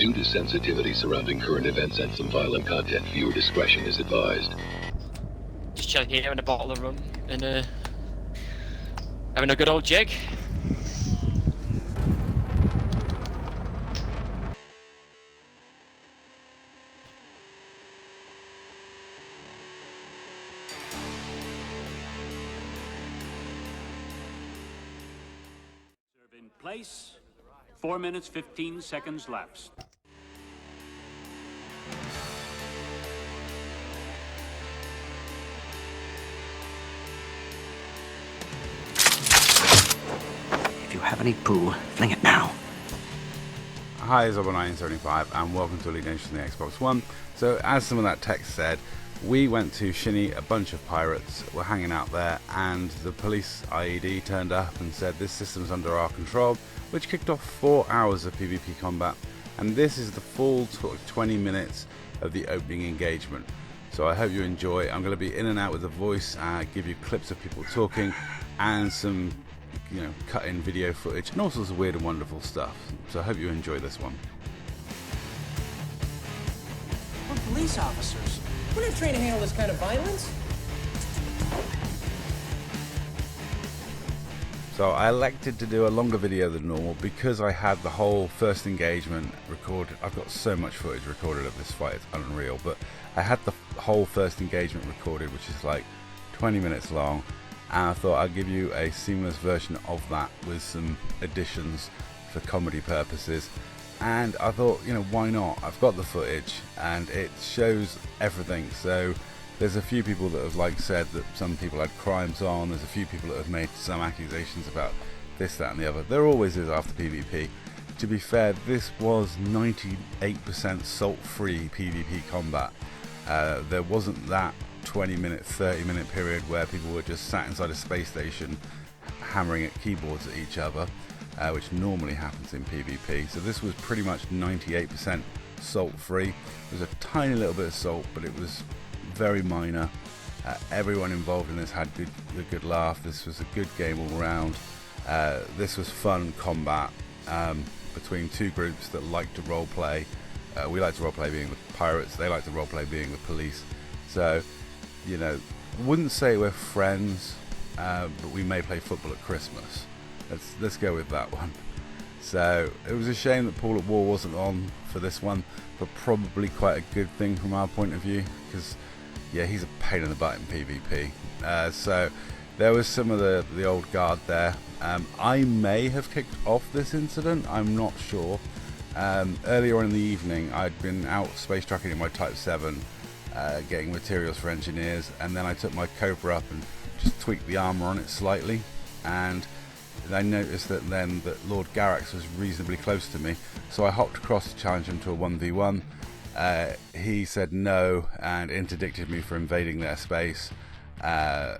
Due to sensitivity surrounding current events and some violent content, viewer discretion is advised. Just chilling here in a bottle of rum and having a good old jig. In place. 4 minutes, 15 seconds lapsed. If you have any poo, fling it now. Hi, it's Zobo975 and welcome to Elite Nation on the Xbox One. So as some of that text said, we went to Shinny, a bunch of pirates were hanging out there, and the police IED turned up and said this system's under our control, which kicked off 4 hours of PvP combat, and this is the full 20 minutes of the opening engagement. So I hope you enjoy. I'm going to be in and out with the voice, give you clips of people talking and some cut in video footage and all sorts of weird and wonderful stuff. So I hope you enjoy this one. We're police officers. We're not trained to handle this kind of violence. So I elected to do a longer video than normal because I had the whole first engagement recorded. I've got so much footage recorded of this fight, it's unreal, but I had the whole first engagement recorded, which is like 20 minutes long, and I thought I'd give you a seamless version of that with some additions for comedy purposes. And I thought, why not? I've got the footage and it shows everything. So there's a few people that have said that some people had crimes on. There's a few people that have made some accusations about this, that and the other. There always is after PvP. To be fair, this was 98% salt-free PvP combat. There wasn't that 20-minute, 30-minute period where people were just sat inside a space station hammering at keyboards at each other, which normally happens in PvP. So this was pretty much 98% salt-free. There was a tiny little bit of salt, but it was very minor. Everyone involved in this had a good laugh. This was a good game all round. This was fun combat between two groups that like to roleplay. We like to roleplay being the pirates. They like to roleplay being the police. So, wouldn't say we're friends, but we may play football at Christmas. Let's go with that one. So it was a shame that Paul at War wasn't on for this one, but probably quite a good thing from our point of view, because yeah, he's a pain in the butt in PvP. So there was some of the old guard there. I may have kicked off this incident, I'm not sure. Earlier on in the evening I'd been out space trucking in my Type 7, getting materials for engineers, and then I took my Cobra up and just tweaked the armor on it slightly, and I noticed that Lord Garrax was reasonably close to me, so I hopped across to challenge him to a 1v1. He said no and interdicted me for invading their space. I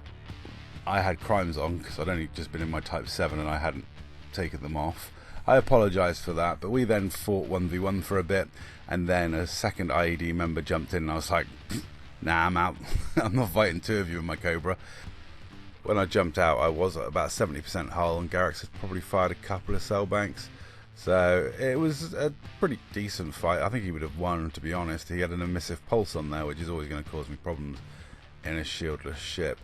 had crimes on because I'd only just been in my Type 7 and I hadn't taken them off. I apologised for that, but we then fought 1v1 for a bit, and then a second IED member jumped in and I was like, nah, I'm out. I'm not fighting two of you in my Cobra. When I jumped out, I was at about 70% hull, and Garrax had probably fired a couple of cell banks. So it was a pretty decent fight. I think he would have won, to be honest. He had an emissive pulse on there, which is always going to cause me problems in a shieldless ship.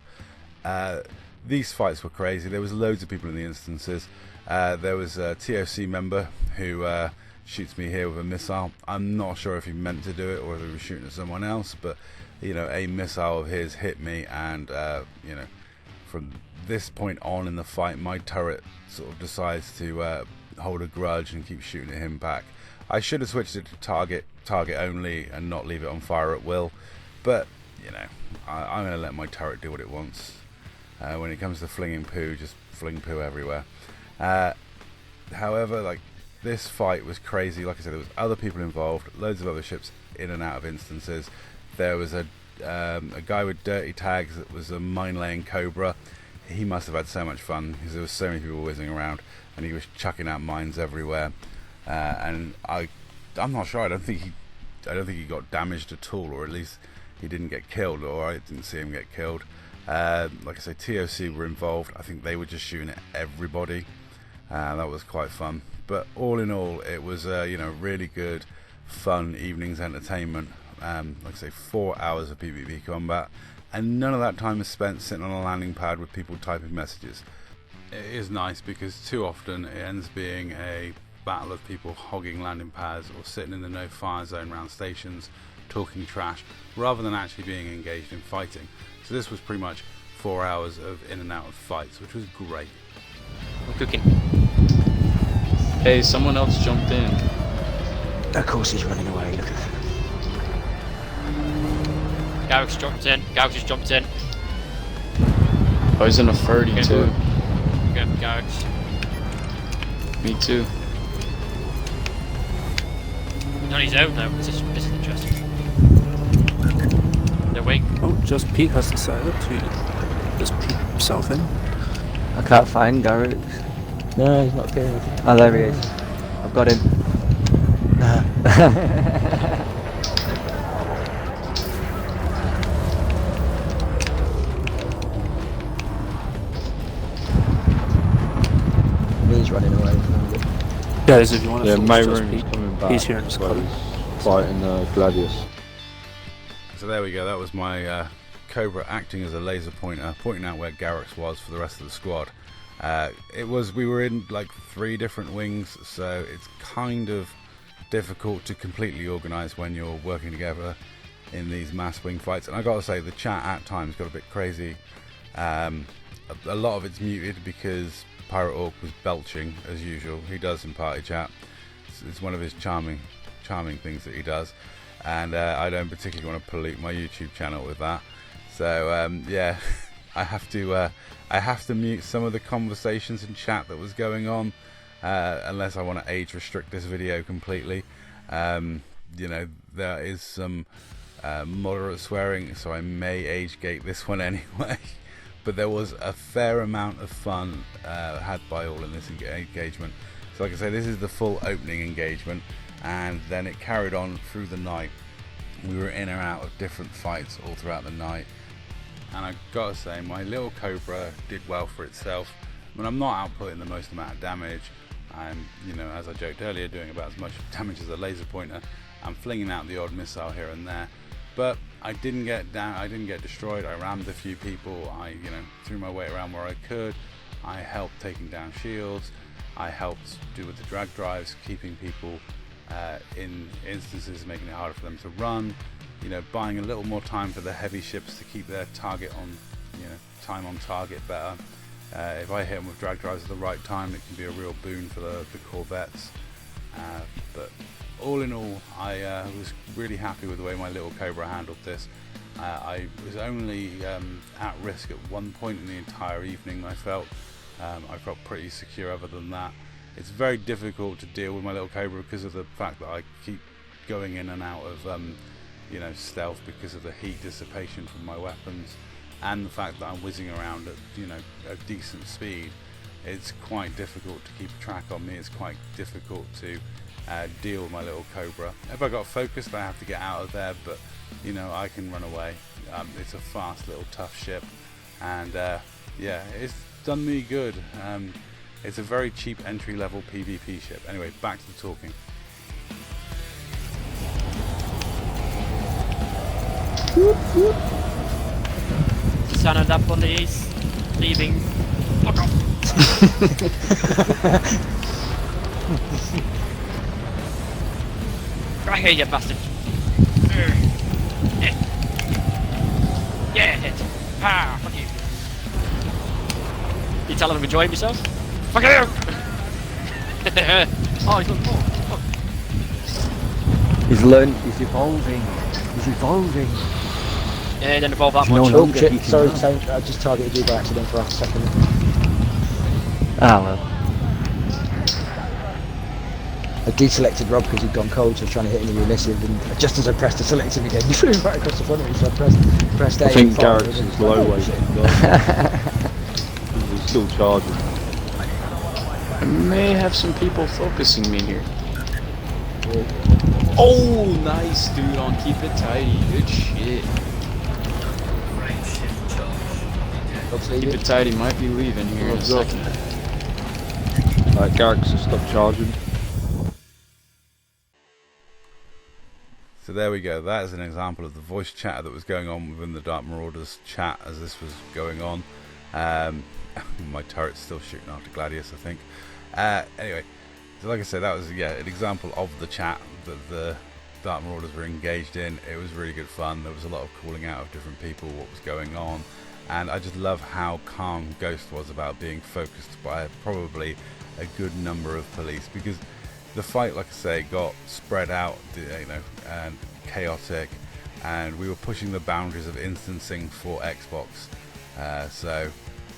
These fights were crazy. There was loads of people in the instances. There was a TOC member who shoots me here with a missile. I'm not sure if he meant to do it or if he was shooting at someone else, but a missile of his hit me, and from this point on in the fight, my turret sort of decides to hold a grudge and keep shooting at him back. I should have switched it to target only and not leave it on fire at will, but I'm going to let my turret do what it wants. When it comes to flinging poo, just fling poo everywhere. However, this fight was crazy. Like I said, there was other people involved, loads of other ships in and out of instances. There was a guy with dirty tags that was a mine-laying Cobra. He must have had so much fun because there was so many people whizzing around, and he was chucking out mines everywhere. And I'm not sure. I don't think he got damaged at all, or at least he didn't get killed, or I didn't see him get killed. Like I say, TOC were involved. I think they were just shooting at everybody. That was quite fun. But all in all, it was really good fun evening's entertainment. Like I say, 4 hours of PvP combat, and none of that time is spent sitting on a landing pad with people typing messages. It is nice because too often it ends being a battle of people hogging landing pads or sitting in the no fire zone around stations talking trash rather than actually being engaged in fighting. So this was pretty much 4 hours of in and out of fights, which was great. I'm cooking. Hey, someone else jumped in. Of course he's running away, look at that. Garrick's jumped in. Garrick just jumped in. Oh, he's in a 30 Okay. too. Go for Garrick's. Me too. He's on his own though. This is interesting. No wait. Oh, just Pete has decided to just peek himself in. I can't find Garrett. No, he's not doing anything. Oh, there he is. I've got him. He's running away from it. Guys, if you want to Yeah, focus just Mayroon's Pete, coming back. he's here in his while club. he's fighting Gladius. So there we go, that was my Cobra acting as a laser pointer, pointing out where Garrick's was for the rest of the squad. We were in like 3 different wings, so it's kind of difficult to completely organise when you're working together in these mass wing fights. And I gotta say, the chat at times got a bit crazy. A lot of it's muted because Pirate Orc was belching as usual. He does in party chat. It's one of his charming things that he does, and I don't particularly want to pollute my YouTube channel with that. So yeah, I have to mute some of the conversations and chat that was going on, unless I want to age restrict this video completely. You know, there is some moderate swearing, so I may age gate this one anyway. But there was a fair amount of fun had by all in this engagement. So like I say, this is the full opening engagement, and then it carried on through the night. We were in and out of different fights all throughout the night, and I gotta say, my little Cobra did well for itself. I mean, I'm not outputting the most amount of damage. I'm, you know, as I joked earlier, doing about as much damage as a laser pointer. I'm flinging out the odd missile here and there, but I didn't get down. I didn't get destroyed. I rammed a few people. I, you know, threw my weight around where I could. I helped taking down shields. I helped do with the drag drives, keeping people in instances, making it harder for them to run. You know, buying a little more time for the heavy ships to keep their target on, you know, time on target better. If I hit them with drag drives at the right time, it can be a real boon for the corvettes. But all in all, I was really happy with the way my little Cobra handled this. I was only at risk at one point in the entire evening. I felt pretty secure. Other than that, it's very difficult to deal with my little Cobra because of the fact that I keep going in and out of you know, stealth because of the heat dissipation from my weapons, and the fact that I'm whizzing around at, you know, a decent speed. It's quite difficult to keep track on me. It's quite difficult to deal with my little Cobra. If I got focused, I have to get out of there, but you know, I can run away. It's a fast little tough ship, and yeah, it's done me good. It's a very cheap entry-level PvP ship. Anyway, back to the talking. Son of the police leaving. Fuck off. Right here, you bastard. Yeah, hit. Ah, fuck you. You tell him I'm enjoying myself? Fuck you! Oh, he's on board. Oh. He's learned, he's evolving. He's evolving. Yeah, he didn't evolve that No much. Oh longer shit, he can sorry, run. Saint, I just targeted you by accident for half a second. Ah well. I deselected Rob because he'd gone cold, so I was trying to hit him with the emissive, and just as I pressed the selective again, he flew right across the front of me, so I pressed A. I think and fired, Garrett's and is then low oh, weight. shit. He's still charging. I may have some people focusing me here. Oh, nice, dude, on Keep It Tidy. Good shit. Keep It Tidy might be leaving here in a second. Garrett's just stopped charging. So there we go. That is an example of the voice chatter that was going on within the Dark Marauders chat as this was going on. My turret's still shooting after Gladius, I think. Anyway, so like I said, that was an example of the chat that the Dark Marauders were engaged in. It was really good fun. There was a lot of calling out of different people, what was going on, and I just love how calm Ghost was about being focused by probably a good number of police, because the fight, like I say, got spread out, and chaotic, and we were pushing the boundaries of instancing for Xbox, so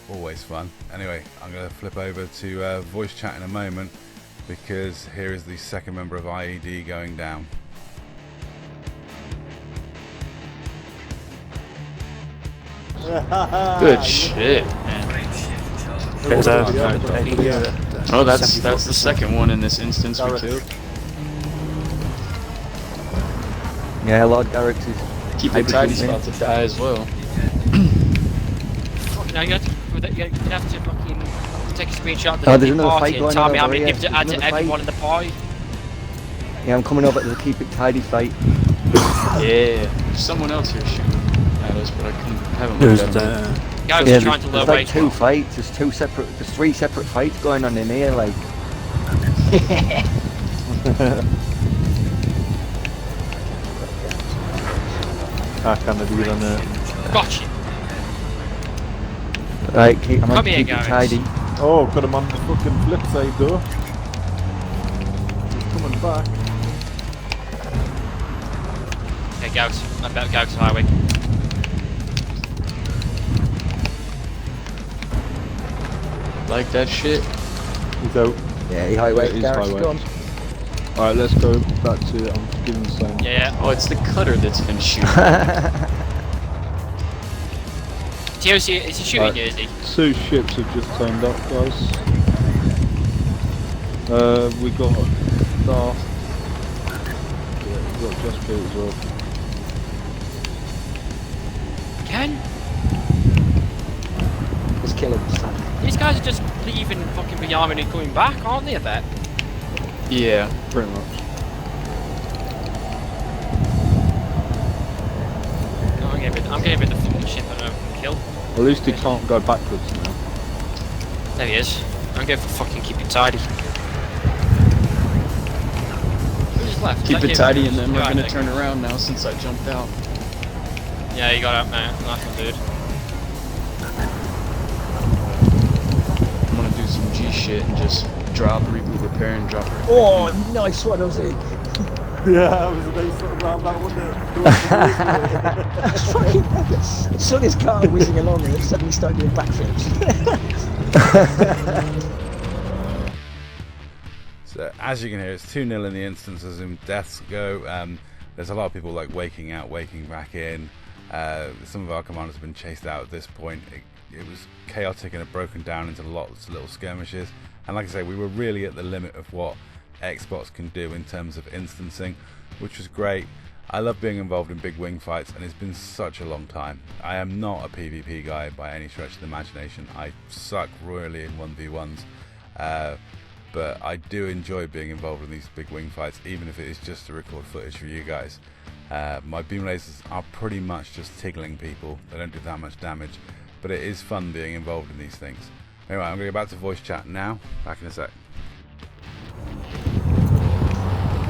always fun. Anyway, I'm going to flip over to voice chat in a moment, because here is the second member of IED going down. Good shit, man. Oh, that's the second one in this instance we killed. Yeah, Lord Garrett's Keep it tidy's about to die as well. Fucking hell, you have to fucking take a screenshot of Oh, the there's another party fight and going tell on me how over many here. people to add to There's another everyone fight. in the party. Yeah, I'm coming over to the Keep It Tidy fight. Yeah, there's someone else here shooting at us, but I haven't There's looked at them. Guys Yeah, are trying to low there's like rate. two fights, there's three separate fights going on in here, like. I can't do it on it. Gotcha. Right, I'm Come on here, Keep It guys. Tidy. Oh, got him on the fucking flip side though. He's coming back. Okay, Gauss. I better go to the highway. Like that shit. He's out. Yeah, he highway. Yeah, he's Garrett's highway. gone. Alright, let's go back to I'm giving the same. Yeah. Oh, it's the cutter that's been shooting. TOC, is he shooting you, is he? Two ships have just turned up, guys. We got Darth. Yeah, we got Just Pete as well. Ken? Let's kill him this time. These guys are just leaving fucking the army and coming back, aren't they, I bet? Yeah. Pretty much. No, I'm getting rid of the fucking ship that I killed. At least he can't go backwards now. There he is. I'm going for fucking keep it tidy. Who's left? Keep Is it that tidy, him? and then we're Right, gonna thank turn you. around now since I jumped out. Yeah, you got out, man. Nice one, dude. I'm gonna do some G shit and just drop, reboot, repair, and drop her. Oh, nice one, Ozzy. Yeah, that was a nice little round that, wasn't it? I saw this car whizzing along and it suddenly started doing backflips. So as you can hear, it's 2-0 in the instance as in deaths go. There's a lot of people like waking out, waking back in. Some of our commanders have been chased out at this point. It was chaotic and had broken down into lots of little skirmishes. And like I say, we were really at the limit of what Xbox can do in terms of instancing, which was great. I love being involved in big wing fights, and it's been such a long time. I am not a PvP guy by any stretch of the imagination. I suck royally in 1v1s, but I do enjoy being involved in these big wing fights, even if it is just to record footage for you guys. My beam lasers are pretty much just tickling people. They don't do that much damage, but it is fun being involved in these things. Anyway, I'm going to go back to voice chat now. Back in a sec.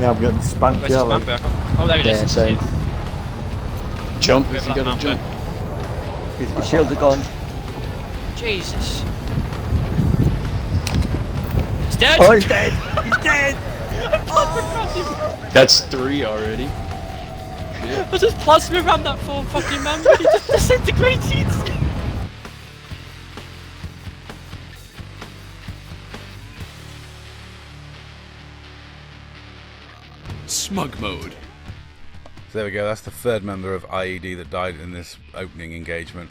Yeah, I'm getting spanked. Where's Yeah, his man like, back? Oh, there he Yeah, is. same. Jump Where's if you that gotta man jump. His shields are gone. Jesus. He's dead! Oh, he's dead! He's dead! That's 3 already. I just plasma around that poor fucking man, but he just disintegrated! Smug mode. So there we go, that's the third member of IED that died in this opening engagement.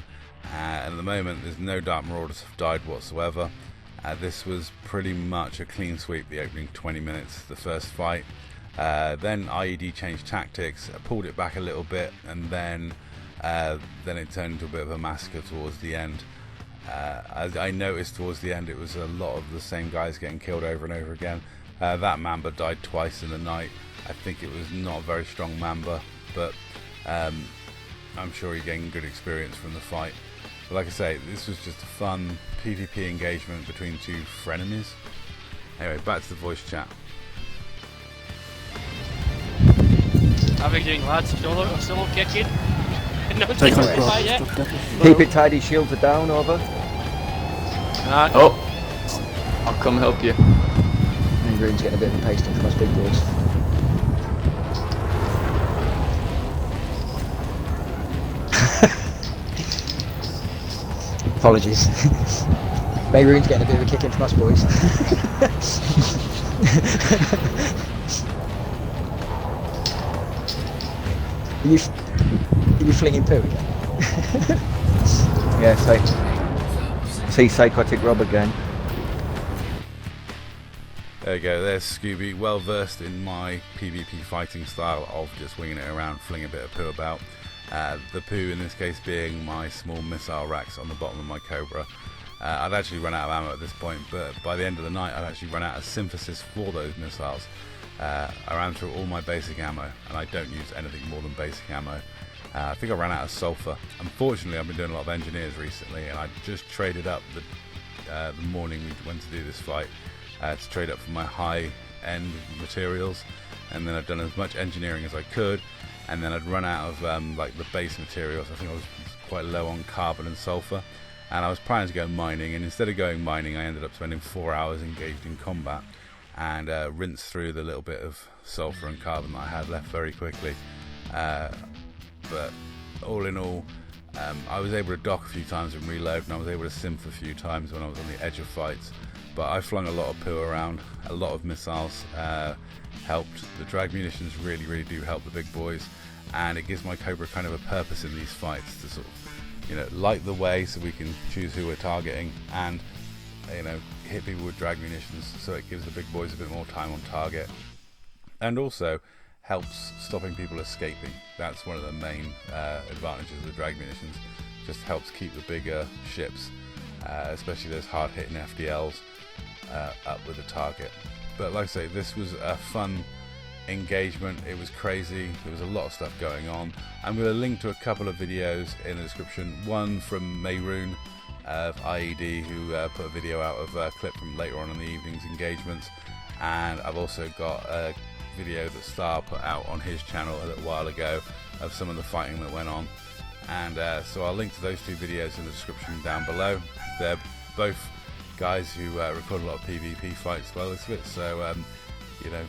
And at the moment there's no Dark Marauders have died whatsoever. This was pretty much a clean sweep, the opening 20 minutes, the first fight. Then IED changed tactics, pulled it back a little bit, and then it turned into a bit of a massacre towards the end. As I noticed towards the end, it was a lot of the same guys getting killed over and over again. That Mamba died twice in the night. I think it was not a very strong member, but I'm sure he gained good experience from the fight. But like I say, this was just a fun PvP engagement between two frenemies. Anyway, back to the voice chat. How are you doing, lads? Still kicking? No one's Take taking my the fight yet? Keep it tidy, shields are down, over. Oh, I'll come help you. And Green's getting a bit of a pasting from us big boys. Apologies. Mayroon's getting a bit of a kick in from us boys. Are you flinging poo again? Yeah, see Psychotic Rob again. There you go, there's Scooby, well versed in my PvP fighting style of just winging it around, flinging a bit of poo about. The poo in this case being my small missile racks on the bottom of my Cobra. I'd actually run out of ammo at this point, but by the end of the night I'd actually run out of synthesis for those missiles. I ran through all my basic ammo, and I don't use anything more than basic ammo. I think I ran out of sulfur. Unfortunately, I've been doing a lot of engineers recently, and I just traded up the morning we went to do this fight to trade up for my high-end materials, and then I'd done as much engineering as I could, and then I'd run out of like the base materials. I think I was quite low on carbon and sulfur, and I was planning to go mining, and instead of going mining I ended up spending 4 hours engaged in combat and rinsed through the little bit of sulfur and carbon that I had left very quickly. But all in all, I was able to dock a few times and reload, and I was able to synth a few times when I was on the edge of fights. But I flung a lot of poo around, a lot of missiles helped. The drag munitions really do help the big boys, and it gives my Cobra kind of a purpose in these fights to sort of, light the way so we can choose who we're targeting, and hit people with drag munitions so it gives the big boys a bit more time on target, and also helps stopping people escaping. That's one of the main advantages of the drag munitions. Just helps keep the bigger ships, especially those hard-hitting FDLs, up with the target. But like I say, this was a fun engagement. It was crazy. There was a lot of stuff going on. I'm going to link to a couple of videos in the description. One from Mayroon of IED, who put a video out of a clip from later on in the evening's engagements, and I've also got a video that Star put out on his channel a little while ago of some of the fighting that went on, and so I'll link to those two videos in the description down below. They're both guys who record a lot of PvP fights by the looks of it, so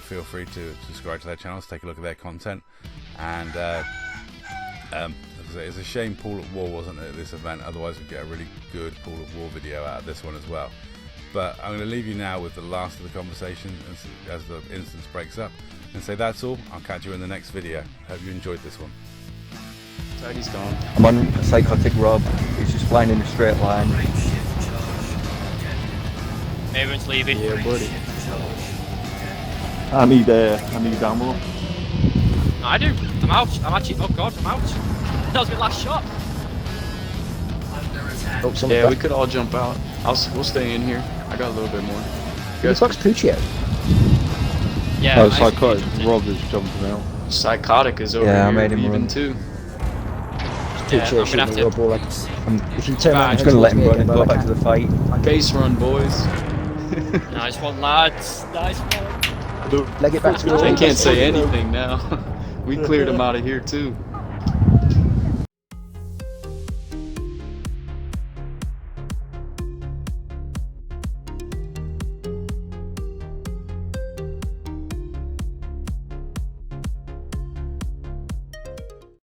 feel free to subscribe to their channels, take a look at their content, and it's a shame Pool at War wasn't at this event, otherwise we'd get a really good Pool at War video out of this one as well. But I'm going to leave you now with the last of the conversation as the instance breaks up, and say that's all. I'll catch you in the next video. Hope you enjoyed this one. Tidy's gone. I'm on Psychotic Rob. He's just flying in a straight line. Everyone's leaving. Yeah, buddy. I need ammo. I do. I'm out. I'm actually. Oh god, I'm out. That was my last shot. Oh, Yeah, we could all jump out. We'll stay in here. I got a little bit more. Who the fuck's Puccio? Yeah. Oh, Psychotic Rob is jumping out. Psychotic is over Yeah, I here made him leaving run. too. Puccio I'm gonna have shooting to- at Rob all like, if you turn around, I'm just going to let him run and go back to the fight. Base run, boys. Nice one, lads. Nice one. leg it back to I can't say anything now. We cleared him out of here too.